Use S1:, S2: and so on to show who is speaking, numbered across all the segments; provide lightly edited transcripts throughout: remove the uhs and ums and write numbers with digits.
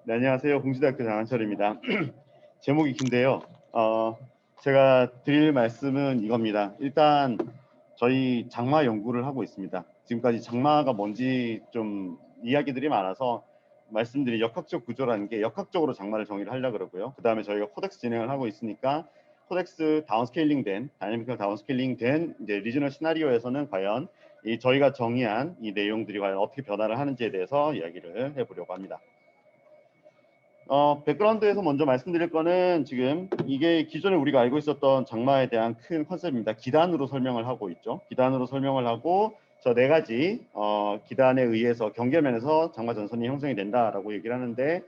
S1: 네, 안녕하세요. 공시대학교 장한철입니다. 제목이 긴데요. 제가 드릴 말씀은 이겁니다. 일단 저희 장마 연구를 하고 있습니다. 지금까지 장마가 뭔지 좀 이야기들이 많아서 말씀드린 역학적 구조라는 게 역학적으로 장마를 정의를 하려고 그러고요. 그 다음에 저희가 코덱스 진행을 하고 있으니까 코덱스 다운스케일링 된, 다이내미컬 다운스케일링 된 이제 리저널 시나리오에서는 과연 이 저희가 정의한 이 내용들이 과연 어떻게 변화를 하는지에 대해서 이야기를 해보려고 합니다. 백그라운드에서 먼저 말씀드릴 거는 지금 이게 기존에 우리가 알고 있었던 장마에 대한 큰 컨셉입니다. 기단으로 설명을 하고 있죠. 기단으로 설명을 하고 저 네 가지 기단에 의해서 경계면에서 장마 전선이 형성이 된다라고 얘기를 하는데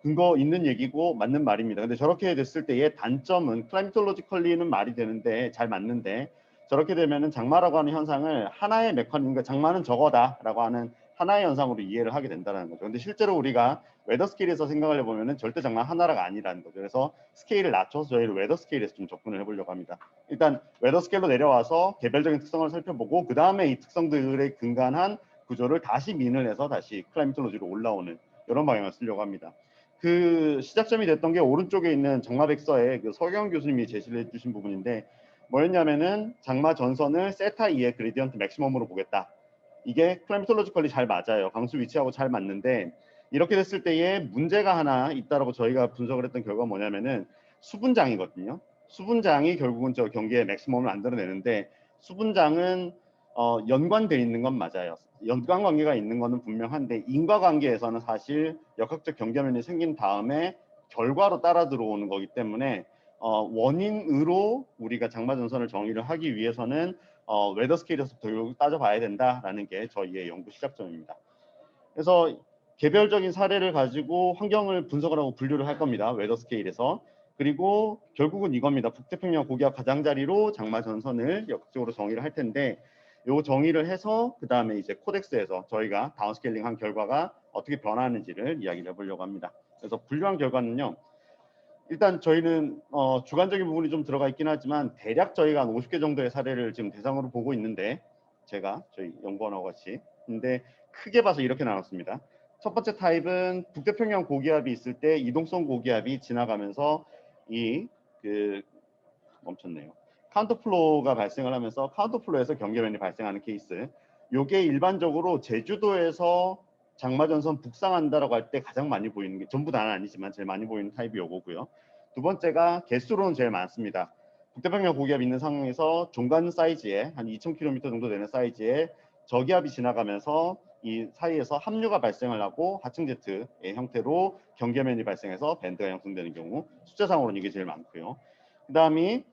S1: 근거 있는 얘기고 맞는 말입니다. 근데 저렇게 됐을 때의 단점은 클라이미톨로지컬리는 말이 되는데 잘 맞는데 저렇게 되면은 장마라고 하는 현상을 하나의 메커니즘, 그러니까 장마는 저거다라고 하는 하나의 현상으로 이해를 하게 된다는 거죠. 근데 실제로 우리가 웨더 스케일에서 생각을 해보면은 절대 장마 하나가 아니라는 거죠. 그래서 스케일을 낮춰서 저희를 웨더 스케일에서 좀 접근을 해보려고 합니다. 일단 웨더 스케일로 내려와서 개별적인 특성을 살펴보고 그 다음에 이 특성들에 근간한 구조를 다시 민을 해서 다시 클라이미톨로지로 올라오는 이런 방향을 쓰려고 합니다. 그 시작점이 됐던 게 오른쪽에 있는 장마백서에 그 서경 교수님이 제시를 해주신 부분인데 뭐였냐면은 장마 전선을 세타 2의 그레디언트 맥시멈으로 보겠다. 이게 클라이미톨로지컬리 잘 맞아요. 강수 위치하고 잘 맞는데 이렇게 됐을 때에 문제가 하나 있다라고 저희가 분석을 했던 결과가 뭐냐면은 수분장이거든요. 수분장이 결국은 저 경계의 맥시멈을 만들어내는데 수분장은 연관돼 있는 건 맞아요. 연관 관계가 있는 거는 분명한데 인과관계에서는 사실 역학적 경계면이 생긴 다음에 결과로 따라 들어오는 거기 때문에 원인으로 우리가 장마 전선을 정의를 하기 위해서는 웨더 스케일에서 결국 따져봐야 된다라는 게 저희의 연구 시작점입니다. 그래서 개별적인 사례를 가지고 환경을 분석을 하고 분류를 할 겁니다. 웨더 스케일에서. 그리고 결국은 이겁니다. 북태평양 고기압 가장자리로 장마 전선을 역적으로 정의를 할 텐데 요 정의를 해서 그 다음에 이제 코덱스에서 저희가 다운스케일링 한 결과가 어떻게 변하는지를 이야기를 해보려고 합니다. 그래서 분류한 결과는요. 일단 저희는 주관적인 부분이 좀 들어가 있긴 하지만 대략 저희가 한 50개 정도의 사례를 지금 대상으로 보고 있는데 제가 저희 연구원하고 같이 근데 크게 봐서 이렇게 나눴습니다. 첫 번째 타입은 북태평양 고기압이 있을 때 이동성 고기압이 지나가면서 이 그 멈췄네요. 카운터플로우가 발생을 하면서 카운터플로우에서 경계면이 발생하는 케이스. 요게 일반적으로 제주도에서 장마전선 북상한다라고 할 때 가장 많이 보이는 게 전부 다는 아니지만 제일 많이 보이는 타입이 요거고요. 두 번째가 개수로는 제일 많습니다. 북태평양 고기압이 있는 상황에서 중간 사이즈에 한 2,000km 정도 되는 사이즈에 저기압이 지나가면서 이 사이에서 합류가 발생을 하고 하층 제트의 형태로 경계면이 발생해서 밴드가 형성되는 경우 숫자상으로는 이게 제일 많고요. 그 다음이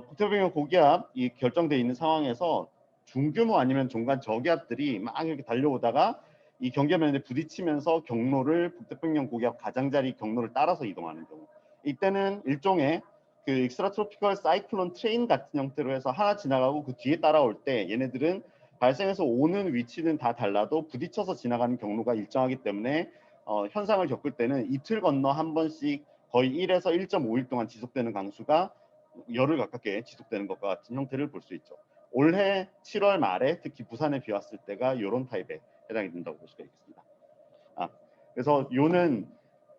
S1: 북태평양 고기압이 결정돼 있는 상황에서 중규모 아니면 중간 저기압들이 막 이렇게 달려오다가 이 경계면에 부딪히면서 경로를 북태평양 고기압 가장자리 경로를 따라서 이동하는 경우 이때는 일종의 그 익스트라트로피컬 사이클론 트레인 같은 형태로 해서 하나 지나가고 그 뒤에 따라올 때 얘네들은 발생해서 오는 위치는 다 달라도 부딪혀서 지나가는 경로가 일정하기 때문에 현상을 겪을 때는 이틀 건너 한 번씩 거의 1에서 1.5일 동안 지속되는 강수가 열흘 가깝게 지속되는 것과 같은 형태를 볼 수 있죠. 올해 7월 말에 특히 부산에 비 왔을 때가 이런 타입에 해당이 된다고 볼 수가 있겠습니다. 그래서 요는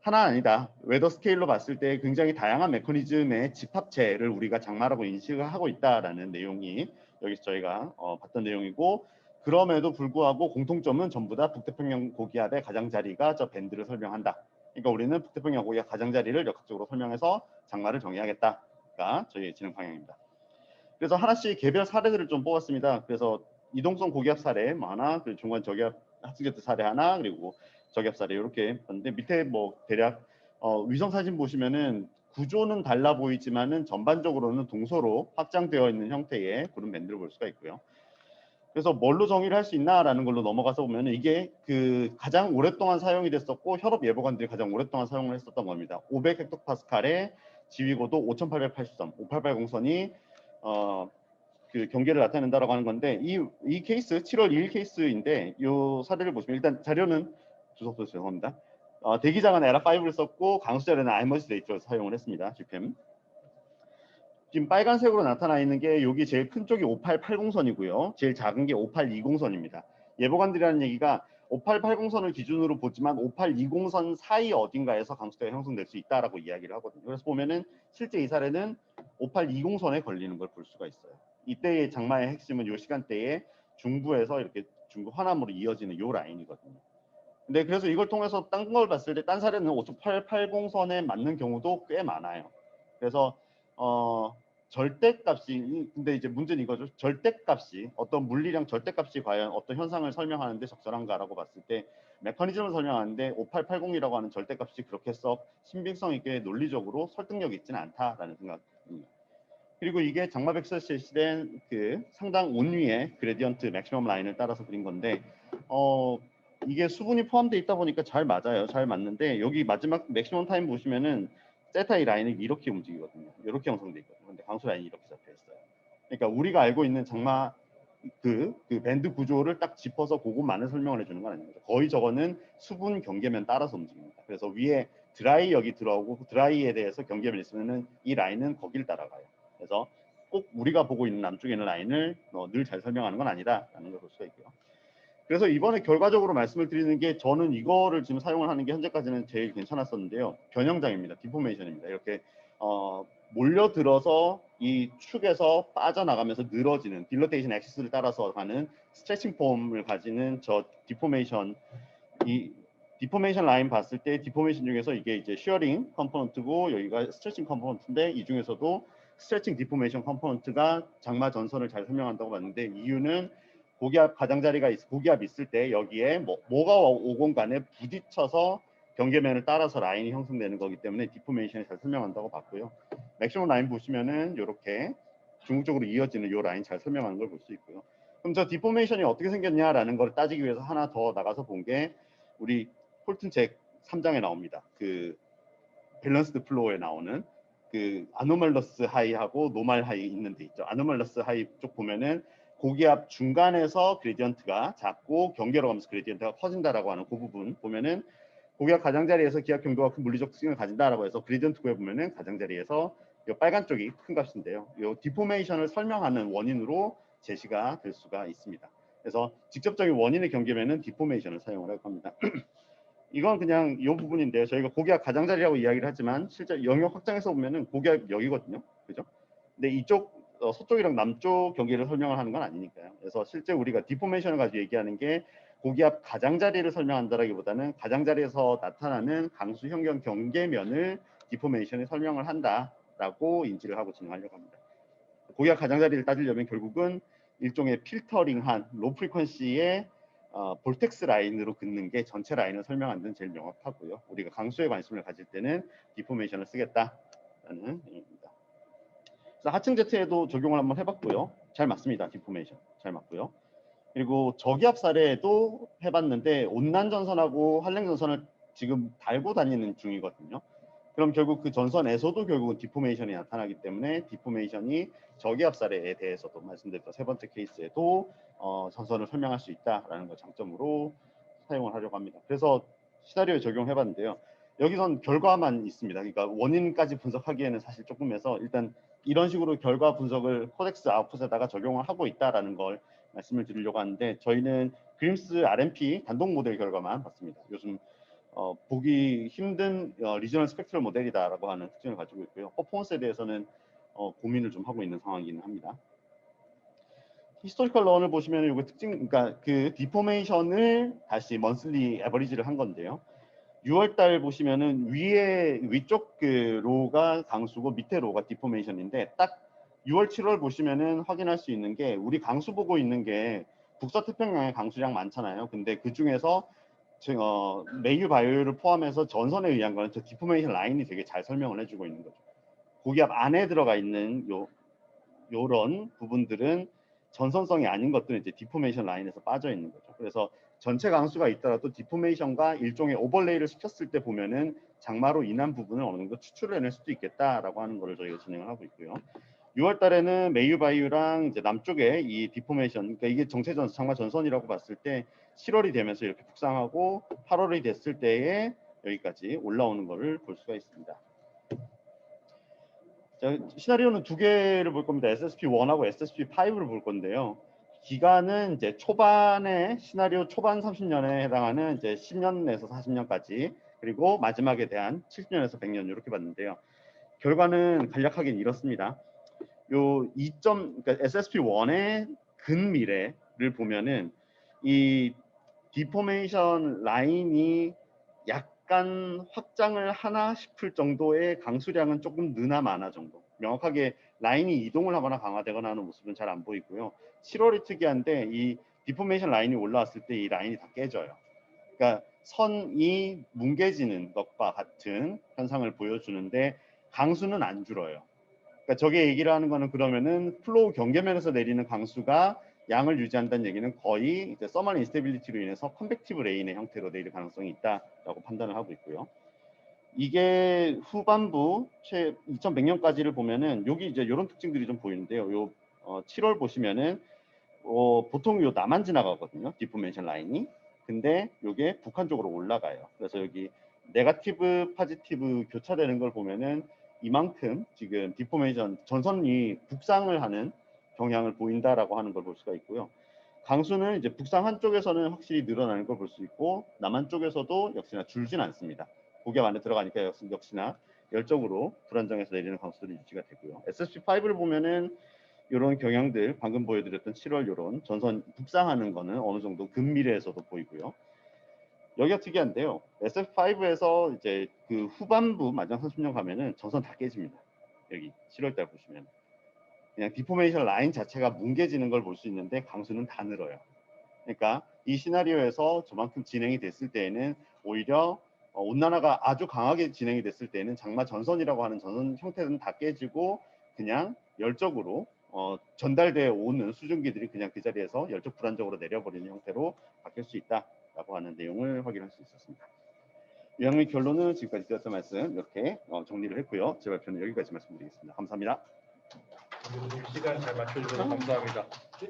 S1: 하나 아니다. 웨더 스케일로 봤을 때 굉장히 다양한 메커니즘의 집합체를 우리가 장마라고 인식을 하고 있다라는 내용이 여기서 저희가 봤던 내용이고 그럼에도 불구하고 공통점은 전부 다 북태평양 고기압의 가장자리가 저 밴드를 설명한다. 그러니까 우리는 북태평양 고기압 가장자리를 역학적으로 설명해서 장마를 정의하겠다가 저희의 진행 방향입니다. 그래서 하나씩 개별 사례들을 좀 뽑았습니다. 그래서 이동성 고기압 사례 뭐 하나, 그리고 중간 저기압 하층제트 사례 하나, 그리고 저기압 사례 이렇게 봤는데 밑에 뭐 대략 위성 사진 보시면은 구조는 달라 보이지만은 전반적으로는 동서로 확장되어 있는 형태의 그런 밴드를 볼 수가 있고요. 그래서 뭘로 정의를 할 수 있나라는 걸로 넘어가서 보면 이게 그 가장 오랫동안 사용이 됐었고 협업 예보관들이 가장 오랫동안 사용을 했었던 겁니다. 500헥토파스칼의 지휘고도 5883, 5880선이 그 경계를 나타낸다라고 하는 건데 이 케이스 7월 2일 케이스인데 이 사례를 보시면 일단 자료는 주석도 죄송합니다. 대기장은 에라5를 썼고 강수 자료는 아이머시 데이터를 사용을 했습니다. GPM. 지금 빨간색으로 나타나 있는 게 여기 제일 큰 쪽이 5880선이고요. 제일 작은 게 5820선입니다. 예보관들이라는 얘기가 5880선을 기준으로 보지만 5820선 사이 어딘가에서 강수대가 형성될 수 있다라고 이야기를 하거든요. 그래서 보면은 실제 이 사례는 5820선에 걸리는 걸 볼 수가 있어요. 이때의 장마의 핵심은 이 시간대에 중부에서 이렇게 중부 화남으로 이어지는 이 라인이거든요. 근데 그래서 이걸 통해서 딴 걸 봤을 때 딴 사례는 5880선에 맞는 경우도 꽤 많아요. 그래서 절대값이, 근데 이제 문제는 이거죠. 절대값이, 어떤 물리량 절대값이 과연 어떤 현상을 설명하는데 적절한가라고 봤을 때 메커니즘을 설명하는데 5880이라고 하는 절대값이 그렇게 썩 신빙성 있게 논리적으로 설득력이 있지는 않다라는 생각입니다. 그리고 이게 장마백설시에 시된 그 상당 온위의 그레디언트 맥시멈 라인을 따라서 그린 건데 이게 수분이 포함되어 있다 보니까 잘 맞아요. 잘 맞는데 여기 마지막 맥시멈 타임 보시면은 세타 이 라인이 이렇게 움직이거든요. 이렇게 형성돼 있거든요. 근데 강수 라인이 이렇게 잡혀 있어요. 그러니까 우리가 알고 있는 장마 그 밴드 구조를 딱 짚어서 그것만을 설명을 해주는 건 아닙니다. 거의 저거는 수분 경계면 따라서 움직입니다. 그래서 위에 드라이 여기 들어오고 그 드라이에 대해서 경계면 있으면은 이 라인은 거길 따라가요. 그래서 꼭 우리가 보고 있는 남쪽에 있는 라인을 늘 잘 설명하는 건 아니다라는 걸 볼 수가 있고요. 그래서 이번에 결과적으로 말씀을 드리는 게 저는 이거를 지금 사용을 하는 게 현재까지는 제일 괜찮았었는데요. 변형장입니다. 디포메이션입니다. 이렇게 몰려들어서 이 축에서 빠져나가면서 늘어지는 딜러테이션 엑시스를 따라서 가는 스트레칭 폼을 가지는 저 디포메이션, 이 디포메이션 라인 봤을 때 디포메이션 중에서 이게 이제 쉬어링 컴포넌트고 여기가 스트레칭 컴포넌트인데 이 중에서도 스트레칭 디포메이션 컴포넌트가 장마 전선을 잘 설명한다고 봤는데 이유는 고기압 가장자리가 고기압 있을 때 여기에 뭐가 오건 간에 부딪혀서 경계면을 따라서 라인이 형성되는 거기 때문에 디포메이션이 잘 설명한다고 봤고요. 맥시멈 라인 보시면은 이렇게 중국적으로 이어지는 이 라인 잘 설명하는 걸 볼 수 있고요. 그럼 저 디포메이션이 어떻게 생겼냐라는 걸 따지기 위해서 하나 더 나가서 본 게 우리 폴튼 잭 3장에 나옵니다. 그 밸런스드 플로어에 나오는 그 아노멀러스 하이하고 노말 하이 있는 데 있죠. 아노멀러스 하이 쪽 보면은 고기압 중간에서 그레디언트가 작고 경계로 가면서 그레디언트가 커진다라고 하는 그 부분 보면은 고기압 가장자리에서 기압 경도가 큰 물리적 특징을 가진다라고 해서 그레디언트 구에 보면은 가장자리에서 이 빨간 쪽이 큰 값인데요. 이 디포메이션을 설명하는 원인으로 제시가 될 수가 있습니다. 그래서 직접적인 원인의 경계면은 디포메이션을 사용을 할 겁니다. 이건 그냥 이 부분인데요. 저희가 고기압 가장자리라고 이야기를 하지만 실제 영역 확장해서 보면은 고기압 여기거든요. 그죠? 근데 이쪽 서쪽이랑 남쪽 경계를 설명을 하는 건 아니니까요. 그래서 실제 우리가 디포메이션을 가지고 얘기하는 게 고기압 가장자리를 설명한다라기보다는 가장자리에서 나타나는 강수 현경 경계면을 디포메이션에 설명을 한다라고 인지를 하고 진행하려고 합니다. 고기압 가장자리를 따지려면 결국은 일종의 필터링한 로 프리퀀시의 볼텍스 라인으로 긋는 게 전체 라인을 설명하는 데는 제일 명확하고요. 우리가 강수에 관심을 가질 때는 디포메이션을 쓰겠다라는 의미입니다. 그래서 하층 제트에도 적용을 한번 해봤고요. 잘 맞습니다. 디포메이션 잘 맞고요. 그리고 저기압 사례도 해봤는데 온난 전선하고 한랭 전선을 지금 달고 다니는 중이거든요. 그럼 결국 그 전선에서도 결국은 디포메이션이 나타나기 때문에 디포메이션이 저기압 사례에 대해서도 말씀드렸던 세 번째 케이스에도 전선을 설명할 수 있다라는 걸 장점으로 사용을 하려고 합니다. 그래서 시나리오에 적용해봤는데요. 여기선 결과만 있습니다. 그러니까 원인까지 분석하기에는 사실 조금 해서 일단 이런 식으로 결과 분석을 코덱스 아웃풋에다가 적용을 하고 있다라는 걸 말씀을 드리려고 하는데 저희는 그림스 RMP 단독 모델 결과만 봤습니다. 요즘 보기 힘든 리저널 스펙트럴 모델이다라고 하는 특징을 가지고 있고요. 퍼포먼스에 대해서는 고민을 좀 하고 있는 상황이긴 합니다. 히스토리컬 런을 보시면 이거 특징, 그러니까 그 디포메이션을 다시 먼슬리 에버리지를 한 건데요. 6월달 보시면은 위쪽 그 로가 강수고 밑에 로가 디포메이션인데 딱 6월 7월 보시면은 확인할 수 있는 게 우리 강수 보고 있는 게 북서태평양에 강수량 많잖아요. 근데 그 중에서 메일 바이오를 포함해서 전선에 의한 거는 저 디포메이션 라인이 되게 잘 설명을 해주고 있는 거죠. 고기압 안에 들어가 있는 요런 부분들은 전선성이 아닌 것들은 이제 디포메이션 라인에서 빠져 있는 거죠. 그래서 전체 강수가 있더라도 디포메이션과 일종의 오버레이를 시켰을 때 보면은 장마로 인한 부분을 어느 정도 추출을 해낼 수도 있겠다라고 하는 거를 저희가 진행을 하고 있고요. 6월 달에는 메이유 바이유랑 이제 남쪽에 이 디포메이션, 그러니까 이게 정체전 장마 전선이라고 봤을 때 7월이 되면서 이렇게 북상하고 8월이 됐을 때에 여기까지 올라오는 거를 볼 수가 있습니다. 자, 시나리오는 두 개를 볼 겁니다. SSP1하고 SSP5를 볼 건데요. 기간은 이제 초반에 시나리오 초반 30년에 해당하는 이제 10년에서 40년까지 그리고 마지막에 대한 70년에서 100년 이렇게 봤는데요. 결과는 간략하게 이렇습니다. 요 2점 그러니까 SSP1의 근미래를 보면은 이 디포메이션 라인이 약간 확장을 하나 싶을 정도의 강수량은 조금 느나 마나 정도. 명확하게 라인이 이동을 하거나 강화되거나 하는 모습은 잘 안 보이고요. 7월이 특이한데 이 디포메이션 라인이 올라왔을 때 이 라인이 다 깨져요. 그러니까 선이 뭉개지는 것과 같은 현상을 보여주는데 강수는 안 줄어요. 그러니까 저게 얘기를 하는 거는 그러면은 플로우 경계면에서 내리는 강수가 양을 유지한다는 얘기는 거의 이제 서멀 인스테빌리티로 인해서 컨벡티브 레인의 형태로 내릴 가능성이 있다라고 판단을 하고 있고요. 이게 후반부 2100년까지를 보면은 여기 이제 이런 특징들이 좀 보이는데요. 요 7월 보시면은 보통 요 남한 지나가거든요. 디포메이션 라인이. 근데 요게 북한 쪽으로 올라가요. 그래서 여기 네거티브 파지티브 교차되는 걸 보면은 이만큼 지금 디포메이션 전선이 북상을 하는 경향을 보인다라고 하는 걸 볼 수가 있고요. 강수는 이제 북상 한쪽에서는 확실히 늘어나는 걸 볼 수 있고 남한 쪽에서도 역시나 줄진 않습니다. 고개 안에 들어가니까 역시나 열적으로 불안정해서 내리는 강수들이 유지가 되고요. SSP5를 보면은 이런 경향들 방금 보여드렸던 7월 이런 전선 북상하는 거는 어느 정도 근미래에서도 보이고요. 여기가 특이한데요. SF5에서 이제 그 후반부 마지막 30년 가면은 전선 다 깨집니다. 여기 7월달 보시면 그냥 디포메이션 라인 자체가 뭉개지는 걸 볼 수 있는데 강수는 다 늘어요. 그러니까 이 시나리오에서 저만큼 진행이 됐을 때에는 오히려 온난화가 아주 강하게 진행이 됐을 때에는 장마 전선이라고 하는 전선 형태는 다 깨지고 그냥 열적으로 전달되어 오는 수증기들이 그냥 그 자리에서 열적 불안정으로 내려버리는 형태로 바뀔 수 있다라고 하는 내용을 확인할 수 있었습니다. 유형의 결론은 지금까지 드렸던 말씀 이렇게 정리를 했고요. 제 발표는 여기까지 말씀드리겠습니다. 감사합니다.
S2: 시간 잘 맞춰주셔서 감사합니다.